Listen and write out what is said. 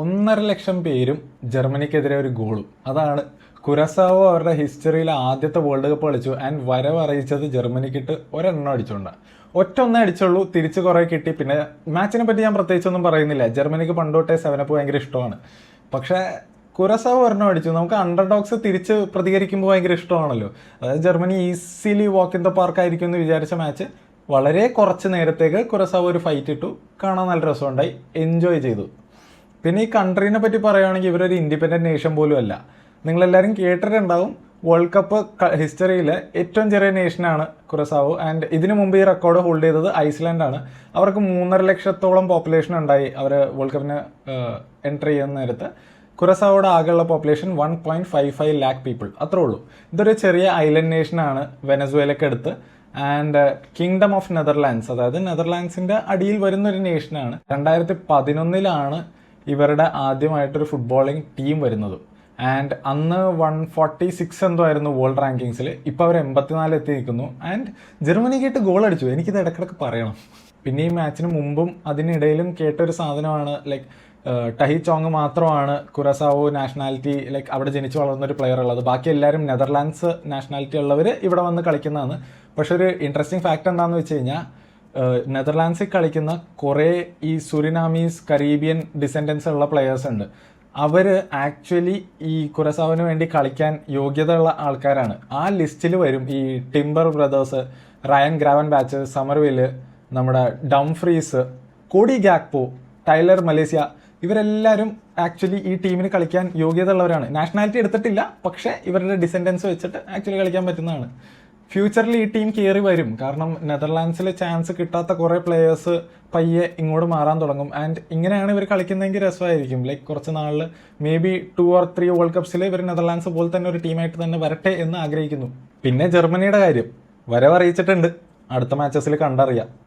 1.5 ലക്ഷം പേരും ജർമ്മനിക്കെതിരെ ഒരു ഗോളും. അതാണ് കുരസാവോ അവരുടെ ഹിസ്റ്ററിയിൽ ആദ്യത്തെ വേൾഡ് കപ്പ് കളിച്ചു ആൻഡ് വരവറിയിച്ചത് ജർമ്മനിക്കിട്ട് ഒരെണ്ണം അടിച്ചുകൊണ്ടാണ്. ഒന്നേ അടിച്ചുള്ളൂ, തിരിച്ച് കുറേ കിട്ടി. പിന്നെ മാച്ചിനെ പറ്റി ഞാൻ പ്രത്യേകിച്ചൊന്നും പറയുന്നില്ല, ജർമ്മനിക്ക് പണ്ടോട്ടേ 7-up ഭയങ്കര ഇഷ്ടമാണ്. പക്ഷേ കുരസാവോ ഒരെണ്ണം അടിച്ചു. നമുക്ക് അണ്ടർഡോഗ്സ് തിരിച്ച് പ്രതികരിക്കുമ്പോൾ ഭയങ്കര ഇഷ്ടമാണല്ലോ. അതായത് Germany easily walk in the park ആയിരിക്കും എന്ന് വിചാരിച്ച മാച്ച് വളരെ കുറച്ച് നേരത്തേക്ക് കുരസാവോ ഒരു ഫൈറ്റ് ഇട്ടു. കാണാൻ നല്ല രസമുണ്ടായി, എൻജോയ് ചെയ്തു. പിന്നെ ഈ കൺട്രീനെ പറ്റി പറയുകയാണെങ്കിൽ ഇവരൊരു ഇൻഡിപെൻഡൻറ്റ് നേഷൻ പോലും അല്ല. നിങ്ങളെല്ലാവരും കേട്ടിട്ടുണ്ടാവും, വേൾഡ് കപ്പ് ഹിസ്റ്ററിയിലെ ഏറ്റവും ചെറിയ നേഷനാണ് കുരസാവോ. ആൻഡ് ഇതിനു മുമ്പ് ഈ റെക്കോർഡ് ഹോൾഡ് ചെയ്തത് ഐസ്ലാൻഡാണ്. അവർക്ക് 3.5 ലക്ഷത്തോളം പോപ്പുലേഷൻ ഉണ്ടായി അവർ വേൾഡ് കപ്പിന് എൻട്രി ചെയ്യുന്ന നേരത്ത്. കുരസാവോയുടെ ആകെയുള്ള പോപ്പുലേഷൻ 1.55 lakh പീപ്പിൾ, അത്രേ ഉള്ളൂ. ഇതൊരു ചെറിയ ഐലൻഡ് നേഷനാണ്, വെനസ്വേലയ്ക്ക് അടുത്ത്. ആൻഡ് കിങ്ഡം ഓഫ് നെതർലാൻഡ്സ്, അതായത് നെതർലാൻഡ്സിന്റെ അടിയിൽ വരുന്ന ഒരു നേഷനാണ്. 2011 ഇവരുടെ ആദ്യമായിട്ടൊരു ഫുട്ബോളിംഗ് ടീം വരുന്നത്. ആൻഡ് അന്ന് 146 എന്തോ ആയിരുന്നു വേൾഡ് റാങ്കിങ്സിൽ. ഇപ്പോൾ അവർ 84 എത്തി നിൽക്കുന്നു. ആൻഡ് ജർമ്മനിക്കായിട്ട് ഗോൾ അടിച്ചു. എനിക്കിത് ഇടയ്ക്കിടയ്ക്ക് പറയണം. പിന്നെ ഈ മാച്ചിന് മുമ്പും അതിനിടയിലും കേട്ടൊരു സാധനമാണ്, ലൈക്ക് ടഹി ചോങ് മാത്രമാണ് കുരസാവോ നാഷണാലിറ്റി, ലൈക്ക് അവിടെ ജനിച്ചു വളർന്നൊരു പ്ലെയർ ഉള്ളത്. ബാക്കി എല്ലാവരും നെതർലാൻഡ്സ് നാഷണാലിറ്റി ഉള്ളവർ ഇവിടെ വന്ന് കളിക്കുന്നതാണ്. പക്ഷെ ഒരു ഇൻട്രസ്റ്റിംഗ് ഫാക്ട് എന്താണെന്ന് വെച്ച് കഴിഞ്ഞാൽ, നെതർലാൻഡ്സിൽ കളിക്കുന്ന കുറേ ഈ സുരിനാമീസ്, കരീബിയൻ ഡിസെൻഡൻസ് ഉള്ള പ്ലെയേഴ്സ് ഉണ്ട്. അവർ ആക്ച്വലി ഈ കുരസാവിന് വേണ്ടി കളിക്കാൻ യോഗ്യതയുള്ള ആൾക്കാരാണ്. ആ ലിസ്റ്റിൽ വരും ഈ Timber brothers, Ryan Gravenberch, Summerville, നമ്മുടെ Dumfries, Cody Gakpo, Tyler Malacia, ഇവരെല്ലാവരും ആക്ച്വലി ഈ ടീമിന് കളിക്കാൻ യോഗ്യത ഉള്ളവരാണ്. നാഷണാലിറ്റി എടുത്തിട്ടില്ല, പക്ഷേ ഇവരുടെ ഡിസെൻഡൻസ് വെച്ചിട്ട് ആക്ച്വലി കളിക്കാൻ പറ്റുന്നതാണ്. ഫ്യൂച്ചറിൽ ഈ ടീം കയറി വരും, കാരണം നെതർലാൻഡ്സിൽ ചാൻസ് കിട്ടാത്ത കുറേ പ്ലെയേഴ്സ് പയ്യെ ഇങ്ങോട്ട് മാറാൻ തുടങ്ങും. ആൻഡ് ഇങ്ങനെയാണ് ഇവർ കളിക്കുന്നതെങ്കിൽ രസമായിരിക്കും. ലൈക്ക് കുറച്ച് നാളിൽ മേ ബി 2 or 3 വേൾഡ് കപ്സിൽ ഇവർ നെതർലാൻഡ്സ് പോലെ തന്നെ ഒരു ടീമായിട്ട് തന്നെ വരട്ടെ എന്ന് ആഗ്രഹിക്കുന്നു. പിന്നെ ജർമ്മനിയുടെ കാര്യം വരവറിയിച്ചിട്ടുണ്ട്, അടുത്ത മാച്ചസിൽ കണ്ടറിയാം.